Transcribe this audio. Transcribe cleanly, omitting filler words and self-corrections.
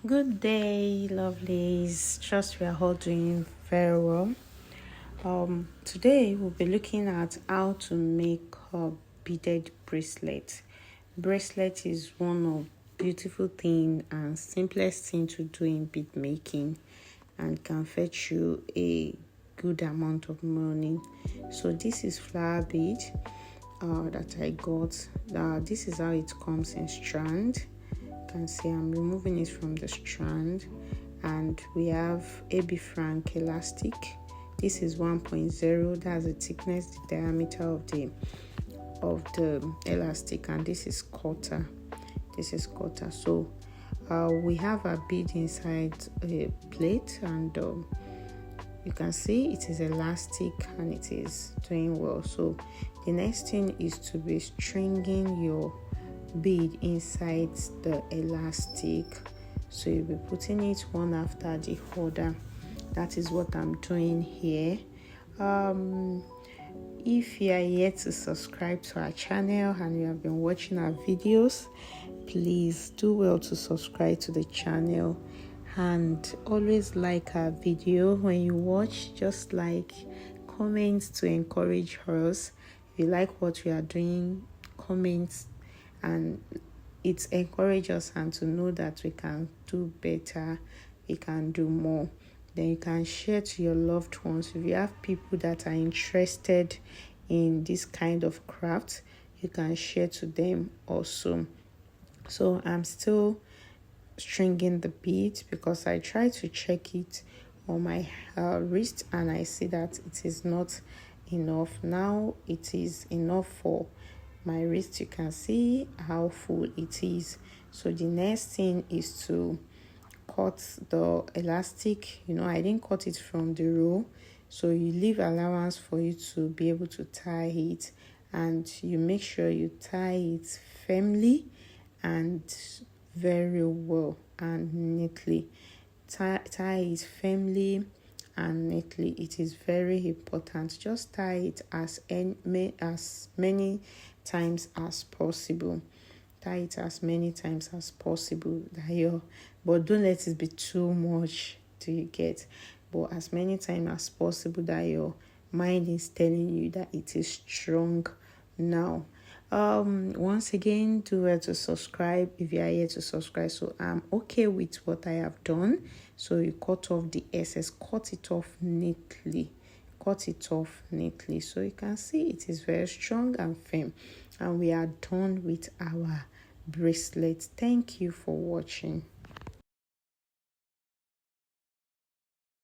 Good day, lovelies. Trust we are all doing very well. Today we'll be looking at how to make a beaded bracelet. Bracelet is one of beautiful thing and simplest thing to do in bead making, and can fetch you a good amount of money. So this is flower bead that I got. This is how it comes in strand. Can see I'm removing it from the strand, and we have AB Frank elastic. This is 1.0. That's the thickness, the diameter of the elastic, and this is quarter. So we have a bead inside a plate, and you can see it is elastic and it is doing well. So the next thing is to be stringing your bead inside the elastic. So you'll be putting it one after the other. That is what I'm doing here. If you are yet to subscribe to our channel and you have been watching our videos, please do well to subscribe to the channel, and always like our video when you watch. Just like, comment to encourage us. If you like what we are doing, comment, and it encourages us and to know that we can do better, we can do more. Then you can share to your loved ones. If you have people that are interested in this kind of craft, you can share to them also. So I'm still stringing the bead because I try to check it on my wrist, and I see that it is not enough. Now it is enough for my wrist. You can see how full it is. So the next thing is to cut the elastic. I didn't cut it from the row, so you leave allowance for you to be able to tie it, and you make sure you tie it firmly and very well and neatly. Tie it firmly and neatly. It is very important. Just tie it as many times as possible. Tie it as many times as possible. But don't let it be too much till you get. But as many times as possible that your mind is telling you that it is strong now. Once again, do well to subscribe if you are here to subscribe. So I'm okay with what I have done. So you cut off the excess, cut it off neatly, so you can see it is very strong and firm, and we are done with our bracelet. Thank you for watching.